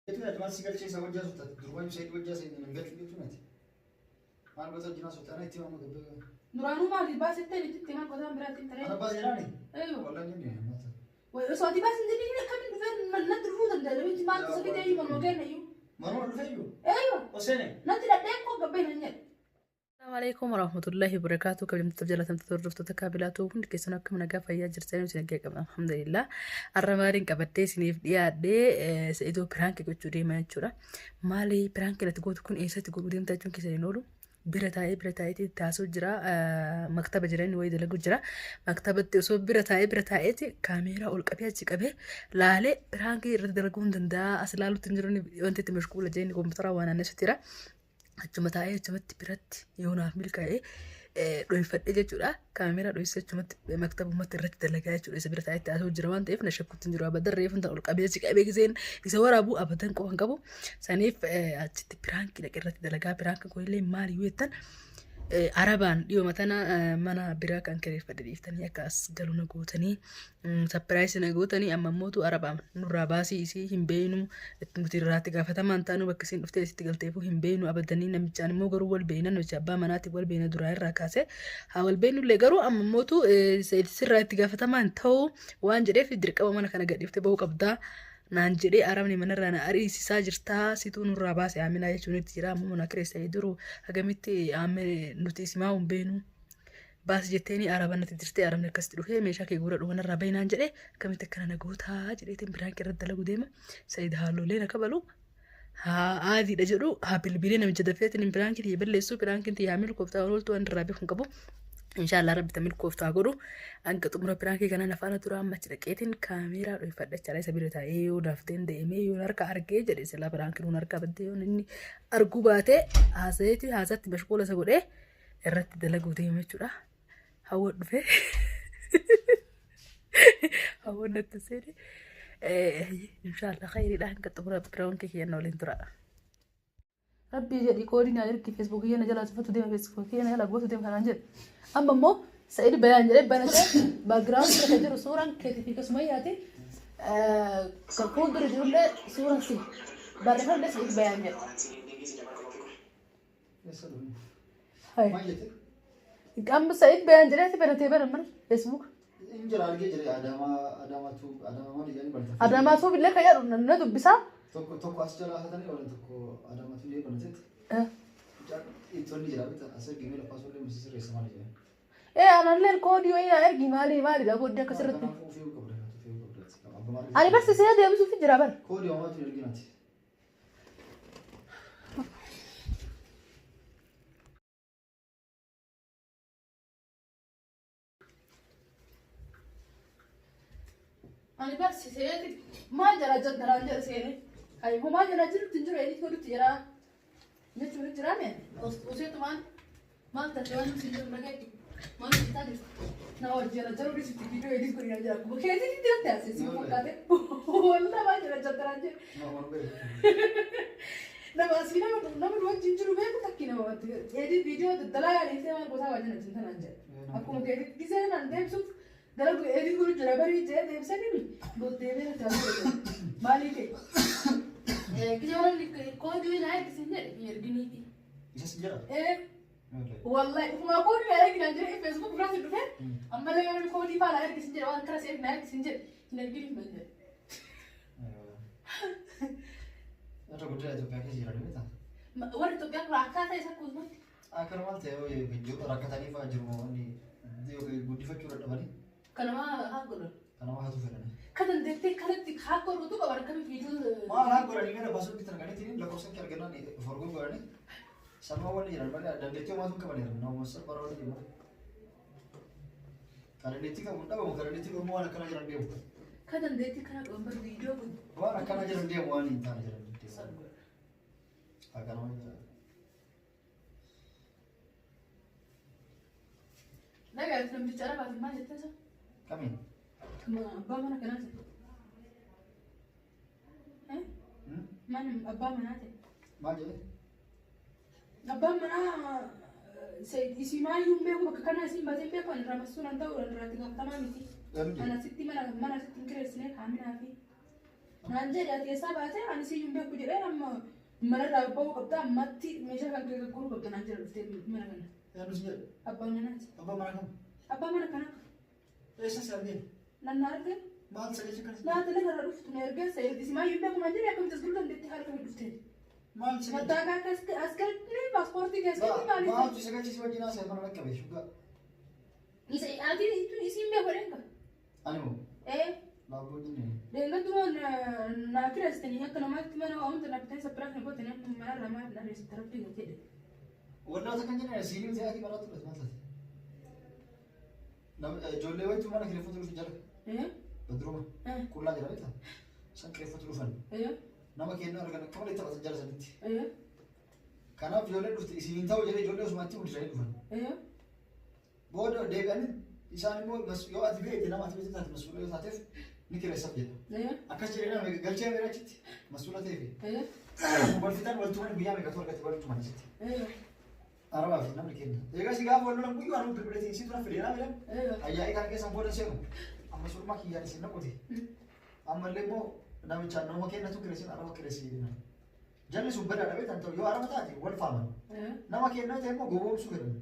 itu ya cuma sikal cesa wajah sudah durbanyu saya wajah saya nenggal itu nanti mana betul jelas sudah nanti mau ke Nuranu mah di bas itu tinggal kota berarti tadi. ana bas jalan nih Ayo. wallahi ini masa Wah, so di bas jadi ini kami nanti dulu dan jadi cuma sekitar ini mau makan ayo. mana lu fayu Ayo. osene Nanti dah tengok gabenanya. Assalamualaikum warahmatullahi wabarakatuh. Kabin tabjala tamtaturruftu takabilatu hundi keessan akka mana gaafa yaa jirtan nuti nagee qabna alhamdulillah. Arramaariin qabattee isiniif dhiyaadhee sa'idoo piraanki gochuu deemaa jechuudha. Maali piraanki natti gootu kun eessatti godhuu deemtaa jechuun keessan hin oolu. Bira taa'ee taasoo jira maktaba jiran wayii dalagu jira. Maktabatti osoo bira taa'eeti kaameeraa ol qabee achi qabee laalee piraanki irratti dalaguu hin danda'a. As laaluutti hin jiru wanti itti mashquula jeen kompiitara waan aannesutti jira. Achuma taa'ee achumatti biratti yoo naaf milkaa'ee dhoofadhe jechuudha. Kaameeraa dhoofisee achumatti maktabumatti irratti dalagaa jechuudha. Isa bira taa'ee taasoo jira waan ta'eef na shakkuutti hin jiru. Abadan reefu ol qabee achi qabee giseen isa waraabuu abadan qofa qabu. Saniif achitti piraanki dhaqee irratti dalagaa piraanki kun illee maali yoo jettan Arabaan dhiyoo tana mana biraa kan kireeffadhe dhiiftanii akkas galu na gootanii sapiraayisii na gootanii amma mootu Arabaan nurraa baasii isii hin beeynu nuti irraatti gaafatamaan taanu bakka isiin dhuftee isitti galteefuu hin beeynu abadanii namichaan immoo garuu wal beeyna namicha abbaa manaatiif wal beeyna duraa irraa kaasee haa wal beeynu illee garuu amma mootu sirraa itti gaafatamaan ta'uu waan jedheef dirqama mana kana gadhiiftee bahuu qabdaa. Naan jedhee Arabni manarraa na ariisisaa jirtaa situu nurraa baase Aaminaa jechuun itti jira ammoo na kireessa jiru hagamitti nuti isimaa hin beenu baas jetteeni Araban natti jirtee Arabni akkasitti dhufee meeshaa kee guura dhuman irraa bahinaan jedhee akkamitti akkana na gootaa jedheetiin piraanki irratti dalagu deema Sayyid Haaloolee na kabalu haa aadiidha jedhu haa bilbilee namicha dafeetiin piraankiin balleessuu piraankiin yaamil kooftaa ooltu waan irraa beeku hin qabu. Inshallah rabbi tamil kooftaa godhu hanga xumura piraanki kana nafaana tura amma achi dhaqeetiin kaameeraa dhoofadhachaa isa bira taa'ee yoo dafteen deemee yoo harka argee jedhe sila piraanki nuun harka baddee yoo inni arguu baatee haasatti mashquula isa godhee irratti dalaguu deema jechuudha. Hawwa dhufee hawwa natti seene inshallah khayriidha hanga xumura piraanki kiyyanna waliin tura. Rabbi jadi koodi na irki Facebook yana jala sifatu deema Facebook yana jala gootu deema kanaan jedhe. Amma immoo Said bayaan jedhee banatee background irra jiru suuraan keetii fi Sumayyaati. Kan fuuldura jirullee suuraan si barreeffamni Said bayaan jedhe. Amma Said bayaan jedhee banatee baran Facebook. injira argee jira adamatu wani jani barta Adamaatu billee kan jedhu namni dubbisaa. tokko as jala hatanii wala tokko adamatu illee banatee ittoonni jira bita asir gimee lafa solee misisir reessa maali jira. Analleen koodii wayii ergi maalidha koodii akkasirratti. Ani barsiisee deebisuuf jira bara. Koodii homaatu erginaati. Ani barsiisee maal jala jaddaraan jala seene. Ayi homaa jala jirutti jiru edit godhutti jira. Jechuun jiraame. Oseetumaan maal taatee waan nuti jiru nagatti. Maal taatee jirtu. Na wajjira jiru bisitti video edit godhina jira. Bukeetii itti hojjaa seesi fakkaate. Walla maal jala jaddaraan jira. Nama asii nama wajjin jiru beeku takki nama wajjin. Edit video dalaa yaadee waan gosaa wajjin ajjin tanaan jira. Akkuma keetii gisee naan deemsuuf dalagu edit godhu jira barii jee deemsanii booddeemee taasisu. Maaliif Kijaran koodi na ergisin jedhe erginiiti. Isas jira. Wallahi uma koodi na ergina jedhe Facebook irratti dhufe amma laga koodi faala ergisin jedhe waan karas ergina ergisin jedhe hin erginin ban jedhe. Irra guddaa Itoophiyaa keessa jira dhibeta. Warri Itoophiyaa kun akkaataa isa kuusumatti. Akkana maal ta'e rakkatanii fa'aa jiru wanni guddifachuu dadhabanii. Kanama haa godhan. Kanama haatu fedhanii. Kanan deettee kanatti haa godhutu qaban akkamiin viidiyoo. Maal haa godhanii gara baasuu bitan gadhiitiin lakkoofsa kee argannaan forgoon godhanii sammaa wanni jiran malee dandeettii homaatu qabaniiru nama salphaa waliin deemaa. Kan dandeettii qabu dhabamu kan dandeettii qabu waan akkana jiran deemu. Kan dandeettii kana qaban bar viidiyoo kun. Waan akkana jiran deemu waan hin taane jiran deemu. Akkana waan jiran. Nagaa namticha Arabaatiin maal jettee isa? Kamiin? Abbaa mana kanaati. Mana abbaa manaati. Maal jedhee? Abbaan manaa isii maayyuu beeku bakka kana isiin baatee beeku ani ramassuun an ta'u irratti gaafatamaa miti. Mana sitti hin kireessine kaaminaa fi. Nanjee dhiyaate keessaa baatee ani siyyuu beeku jedhee amma manarraa bahuu qabda ammatti meeshaa kan kee gurguruu qabda naan jedha dhuftee mana kana. Yaadus jedhu. Abbaan manaati. Abbaa mana kam? Abbaa mana kana. Eessa si argeen? Nan na argeen. Maal sagalecha kanas? Naata lafa irra dhuftu na ergeen sa'eeti simayyuu beeku naan jedhee akkamitti as gurguruu dandeetti haala kamii dhuftee. Maal sagalecha? Mataa as galtee paaspoortii keessatti maaliif? Maaltu sagalecha si wajjin haasa'e mana dhaqqabe shugaa? Isa ati isiin beeku dhenga. Ani moo? Baaboo jennee. Deengatuun naa kireessitanii akka namaatti mana waamta na bitaa isa biraaf na gootanii amma mana lamaa na reessa tarabbii gateedha. Waldaata kan jenna siiniin siyaasii baraa ture maal taate? Ijoollee wajjin mana kireeffatu dhufu jala. Baduruma. Qullaa jira beektaa? San kireeffatu dhufan. Nama kennuu argan akka malee taphatan jala sanitti. Kanaaf ijoollee dhufte isiin ta'u jedhee ijoollee osumaatti guddisanii dhufan. Booda deebi'anii isaan immoo yoo ati beekte nama ati beekte taate masuula yoo taateef ni kireessaaf jedha. Akkas jedhee nama galchee meera achitti masuula ta'eefi. Wal fixan wal tuman guyyaa meeqatu argate wal tuman achitti. Arabaa fi namni kenna. Egaa si gaafa wal lolan guyyuu anuu bilbileetiin si tura fidee nama jedhamu. Ayyaa'ii kana keessan booda seenu. Amma suurmaa kiyyaan isin naqute. Ammallee immoo namichaan nama kennatu kireessin araba kireessi jedhama. Jalli sun badaa dhabee tan ta'u yoo araba taate wal faaman. Nama kennaa ta'e immoo gowwoomsuu jedhama.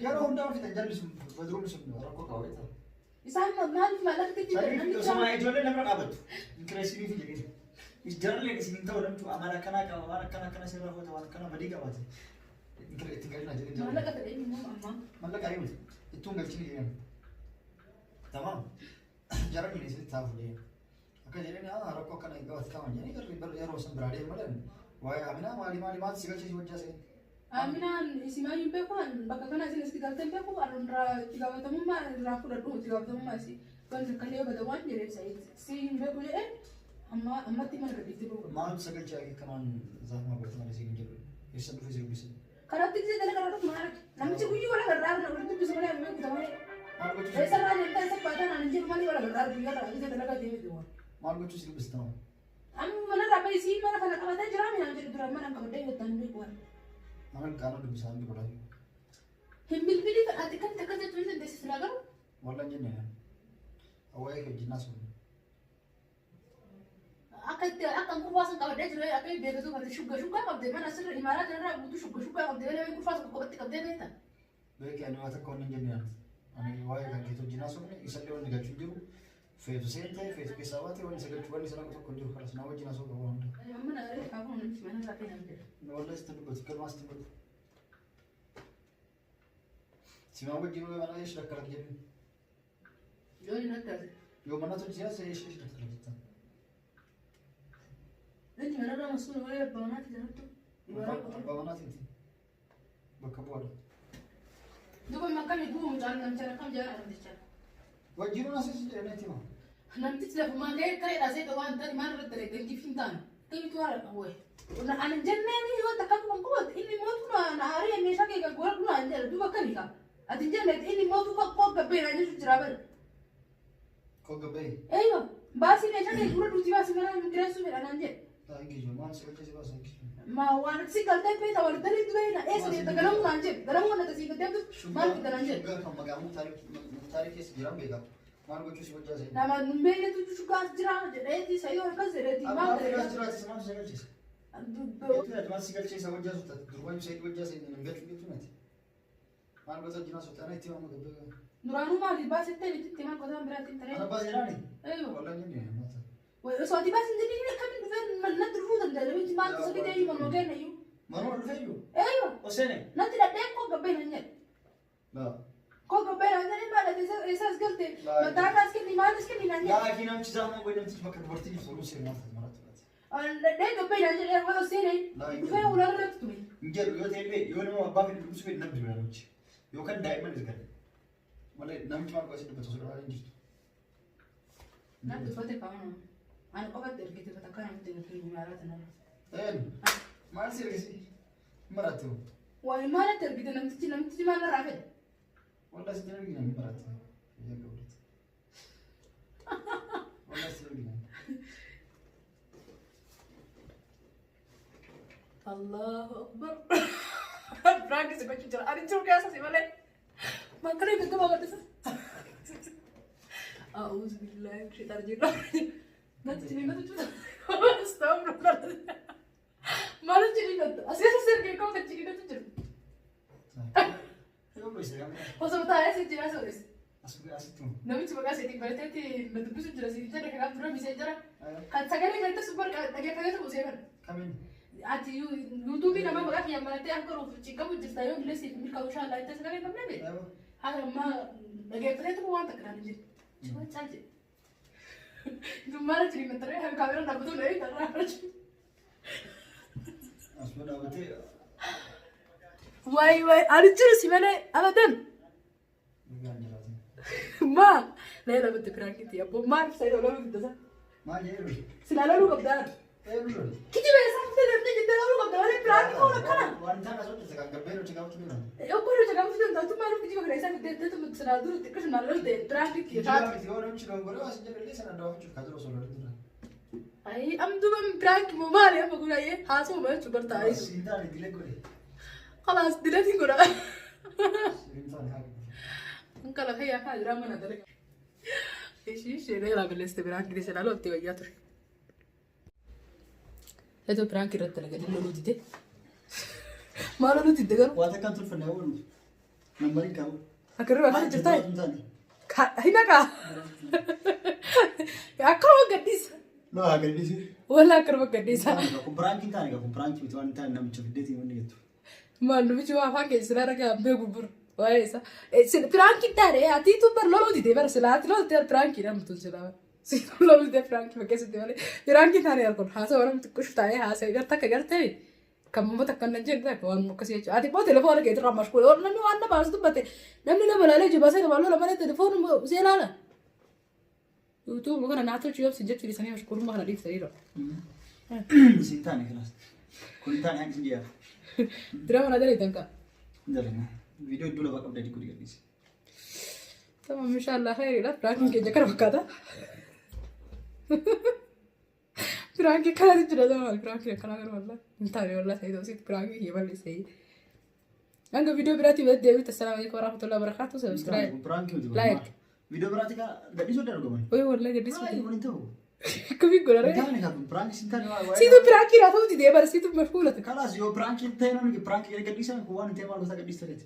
Yeroo hundaa fitan jalli sun badruun sun rakkoo qabaata. Isaan maaliif maallaqatti jedhan? Osuma ijoollee nama dhaabatu. Kireessiniif jedhee. Jarleen isin ta'u namtu amala akkanaa qaba waan akkana sirra hoota waan akkana badii qabaate. Itti galina jedhee. Maallaqa ta'ee immoo amma. Maallaqa ari'u ittuun galchini jedhan. Tamam. Jarani ni sitti taafu jedhan. Akka jedhani rakkoo akkana qabaate qaban jedhanii yeroo san biraa deemu malee waa'ee Aminaa maali si galchee si wajjaa seeni. Aminaan isimayyuu beeku bakka kana isin itti galtan beeku irraa itti gaafatamummaa irraa fudhadhu itti gaafatamummaa isii wanti akkanaa yoo gadamu waan jedheef siin beeku jedhee ammatti mana gadhiiftee beeku. Maal sagalchaa kanaan zaafama godhatu malee siin jedhu eessa dhufee si dubbise. Karaatti gisee dalagaa irratti maal arge namichi guyyuu wala garraa walitti dubbisu malee amma beeku malee. Maal gochuu eessa irraa deemtaa eessa baataan ani jedhu malee wala garraa guyyaa irraa gisee dalagaa deemee deemu. Maal gochuu si dubbiste nama. Amma mana irraa bahii siin mana kana qabatee jira minaan jedhu dura mana qabadee beektaan beeku waan. Mana kaanoo dubbisaa hin godhaa. Hin bilbilii fedhaati kan takka jechuun hin dandeessisu laa garuu. Wallaan jennee awwaa'ee kee wajjin naasuun. Akka kurfaasan qabadee jiru akka beekatu qabdee shuggaa qabdee mana asirra imaaraa irraa guutuu shuggaa qabdee malee kurfaasa qophatti qabdee beekta. Beekee ani waa takka waan hin jennee ani waa'ee kan keetu wajjin naasuun isallee wanni galchuu jiru feetu seentee feetu keessaa baatee wanni isa galchuu wanni isa nama tokko hin jiru kanas naa wajjin naasuu qabu hunda. Mana aree kaafuun nuti mana irraa kennam jedha. Waldaa sitti dubbatu galmaa sitti dubbatu. Simaa wajjin yoo mana eesh rakkalak jedhu. Yoo hin akkaate. Yoo mana tolchi siyaasa eesh rakkalak jettan. Nanti mana irraa masuun waa'ee abbaa manaati jedhamtu. Abbaa manaati bakka bu'aadha. Duuba makkamii duuba mucaan namicha akkam jedhan namticha. Wajjin naasisi jedhanii tima. Namtichi lafumaan ga'ee ta'edha seeta waan ta'e maal irratti ta'e dangiif hin taane. Kamitu haala qabuwe. Ani jenneen yoo takka kun qubatu inni mootu na aaree meeshaa kee gaggoora dhunaan jedha duuba kamii qaba. Ati jenneen inni mootu koo gabbee na jechuun jira bara. Koo gabbee. Eeyyoo baasii meeshaa kee dura duuti baasii mana kireessuu fedha naan jedhe. Taa'inki maal si galchee si baasan kisu. Ma waan si galtee beektaa wal dalii du'ee na eessa deemta galamuu naan jedhe galamuu na tasii gadeemtu maal fidda naan jedhe. Shuggaa kan maqaamu taarikii keessa jiran beekamu. Maal gochuu si wajjaa seeni. Nama numbeeynetu shuggaas jira jedheeti sayyoo harkas jedheeti maal ta'e. Amma jiraate maal si galcheessa. Maal si galcheessa wajjaa suuta durbaayyu sayid wajjaa seeni nan galchuu jechuun ati. Maal gosa jinaa suuta ana itti waamu gabbee. Duraanuu maali baasettee itti maal gosa biraatti hin taree. Ana baasiraani. Eeyyoo. Wallaan jennee maata. Osoo ati baasin jedhanii akkamiin dhufee natti dhufuu danda'a miti maal gosa bitee iyyuu manuma kenna iyyuu. Manuma dhufee iyyuu. Eeyyoo. Oseene. Natti dhadheen koo gabbee nan jedhe. Laa. Koo gabbee nan jedhe maal eessaas galte mataa kaas kenni maalis kenni nan jedhe. Laa kii namchi zaamaa goy namtichi bakka dubartii jirtu oluu seenaa ta'e maraatti baate. Dhadheen gabbee nan jedhe waan oseenee dhufee ulaa irratti ture. Jedhu yoo ta'e yoo nama abbaa fedhe dubbisuu fedhe namni dibira namichi. Yookaan daa'imman ergan. Malee namichi maal qo'asii dubbatu osoo dhabaa hin jirtu. Naan dubbate qaama ani qofatti ergite bakka namatti nuti imaaraa tanarra. Maal si ergisi? Maraatti hoo? Waa'ee maalatti ergite namtichi maal irraa fedhe? Waldaa sitti ergina hin maraatti. Fayyaa gahuuti. Waldaa sitti ergina. Allahu Akbar. Berangkat si baju jalan. Ada juga sih malah. Makanya itu tuh banget sih. Auzubillahi minasyaitonir rajim. Nanti jadi nanti juga. Astagfirullah. Malu jadi nanti. Asal kayak kau kecil nanti jadi. Oh sebentar sih jelas soris. Asik tuh. Nabi cuma kasih tiga berarti nanti bisa jelas ini jadi kan pernah bisa jelas. Kan sekarang kita super agak tuh sih kan. Kami. Ati YouTube nama bagai yang mana aku ruh jika bujuk saya bila sih kalau saya lain sekarang kamu nabi. Ada mah agak tuh mau tak kerana jadi. Cuma saja. Itu malah jadi menternya yang kamera dapat tuh lagi karena harus. Asma dapat ya. Why, ada cerita sih mana? Apa dan? Ma, Leila betul kerana kita ya. Bomar saya lalu kita sah. Ma jadi. Selalu lu kapten. Kita biasa kita nanti kita lalu kapten. Ada kerana kau nak kana? Wanita nggak suka cakap keberu cakap tu dulu. Aku baru cakap tu dan tu malu kita kerana saya kita tu selalu dulu kita selalu deh. Kerana kita. Kita orang cakap baru asyik jadi dia sana doang cakap terus orang itu. Ay, am tu bang prank mau mari apa guna ye? Hasil mau coba tahu. Sinta ni dilek gue. Kalas tidak sih guna. Sinta ni hagi. Kalau kayak apa drama nanti. Isi Leila beles te prank di selalu aktif aja tuh. Itu prank kira terlalu jadi lalu dite. Malu lu dite kan? Wata kan tuh pernah awal. Nambarin kau. Akhirnya apa cerita? Hina kah? Aku mau gadis. No, agak di sini. Wala kerja gadis. Aku prank kita nih, aku prank itu wanita nam cuma dia timun gitu. Malu cuma apa kayak selera kayak bubur. Wah, esa. Prank kita deh. Ati itu berlalu dite ber selera. Lalu dia prank kita betul selera. Si lalu dia prank pakai sih dia. Prank kita nih aku. Hasa orang kuch tahu hasa करते kamu mau tekan aja kita kawan mau kasih aja. Ati mau telepon kayak itu ramah sekolah. Orang nami anda bahas tu bete. Nami nama lagi coba saya kalau lama nih telepon mau selera. Itu bukan anak tu cuci sejak di sana sekolah mah ada di sana. Sinta nih kelas. Kunta nih yang dia. Drama ada di tengah. Jalan. Video dulu bakal dari kuliah di sini. Tamam inşallah hayır lah. Prank ke jakar bakada. Prank kala di jira zaman prank kala kar walla. Intari walla sai dosi prank ye balli sai. Anga video berarti buat Dewi. Assalamualaikum warahmatullahi wabarakatuh. Subscribe. Prank itu. Like. Video berarti kan gadis sudah ada kawan. Oh walla gadis sudah. Ini tahu. Kami gula Jangan nih kan prank Sinta nih. Situ prank kira tahu di dia baru situ mafhula. Kalas yo prank kita nih prank ya gadis kan kawan tema lu tak gadis tadi.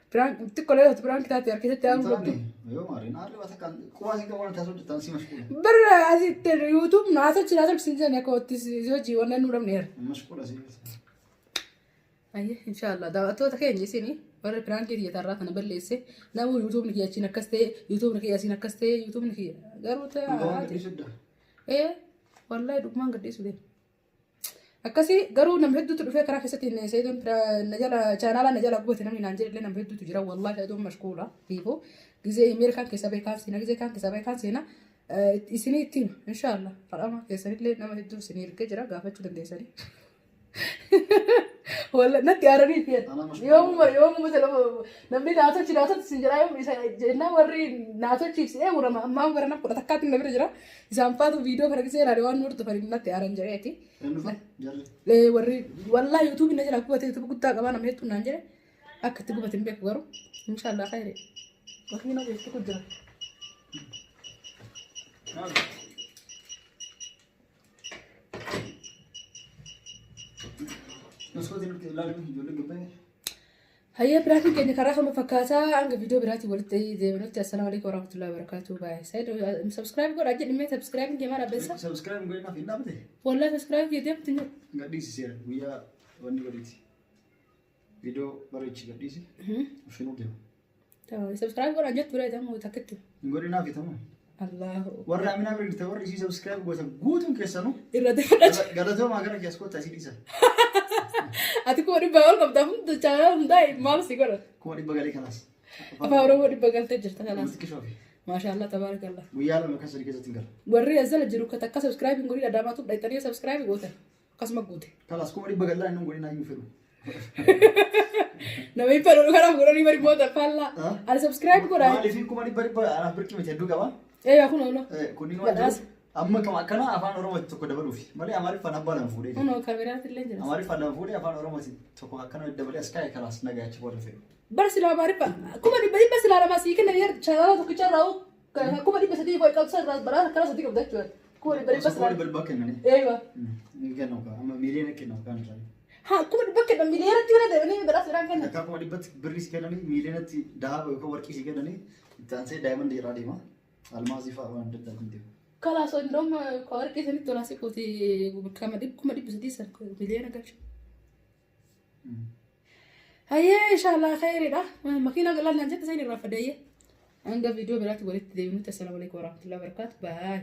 Prank itu kalau itu prank kita tiang grup. Yo mari nari kan kuas itu kawan tahu kita sih masuk. Berarti dari YouTube nasa cerita sinja nih kau tis jo jiwanan nuram nih. Masuk sih. Ayah insyaallah dah tu tak kayak sini. Orang prank dia taruh tanah berlese. Namu YouTube nih kiasin akaste, YouTube nih kiasin akaste, YouTube nih kia. Garu tu ya. Wallahi dukman gede sudah. Akasi garu namheddu tu dufek kerana kisah ini. Saya tu najala channel najala aku betul nampi nanjir le namheddu tu jira. Wallahi saya tu mashkula. Ibu. Gize email kan kisah bekan sini. Gize kan kisah bekan sini. Isini tim. Insyaallah. Kalau mah kisah le namheddu sini rike jira. Gafat tu dende sini. Wala nanti arani fiat. Yom مثلا نبي ناتو سنجرا يوم جنا وري ناتو chips ورا ما ورنا كل تكات نبي جرا زامبا تو فيديو فرق سير أروان نور تفرين ناتي أران جريتي le وري والله يوتيوب نجرا كوة تبغى كتا كمان نمهد تو نجرا أكتبوا بتنبيه كورو إن شاء الله خير وكينا بيشتكوا كجرا هيا براكي كأني كراخة مفكاتة عنك فيديو براتي ولدت زي ما قلت السلام عليكم ورحمة الله وبركاته باي سيد سبسكرايب قول أجل إمي سبسكرايب كمان بس سبسكرايب قولنا في النابته والله سبسكرايب كده بتنجو قديس سير ويا وني قديس فيديو بريتش قديس وشنو ده تمام سبسكرايب قول أجل ترى تمام وتأكدت قولنا في تمام الله ورا من أمريكا توري شيء سبسكرايب قوتهم كيسانو إرادة قالتهم ما كانوا كيسكوت تاسيديسا أتكو وري بقول كم دام تجارة مداي مال سيقول كوري بقالي خلاص أبغى وري بقول تجرت خلاص ما شاء الله تبارك الله ويا لما كسر كذا تنقل وري أزل جروك تكا سبسكرايب نقولي لا دام أتوب دايتانية سبسكرايب قوته قسم قوته خلاص كوري بقول لا إنه قولي نايم فيلم نبي فرو خلاص قولي بري موت فلا على سبسكرايب قولي ما لي كوري بري أنا بركي متجدو كمان إيه أكون أقوله كوني ما أما كم كنا أفان أورو تكو دبلو في مالي أماري فانا بالا فودي أنا كاميرات اللي جالس أماري فانا فودي أفان أورو تكو كنا دبلو أسكاي خلاص نجا تشوفه في بس لا أماري فا كم أنا بدي بس لا أنا بس يمكن نير شغالة تكو شراو كم دي بس دي باي كم سنة برا كلا صديق بدك شو كم دي بس كم بالباكن يعني ايوه كانوا أما مليون كانوا كان جاي ها كم دي بكر مليار تيرا ده مني دراسة ران كنا كم دي بس بريس كان يعني مليون تي دهب وكم وركي سي كان يعني تانسي دايموند دي رادي ما المازي فاهم ده كنتي كلا صو إنهم كوار كيس إني تونا سي كوتي كم دي بس دي سر مليار قال شو هيا إن شاء الله خير ده ماكينة قال لنا جت زين الرافدية عندنا فيديو بلاتي ولدت دينو السلام عليكم ورحمة الله وبركاته باي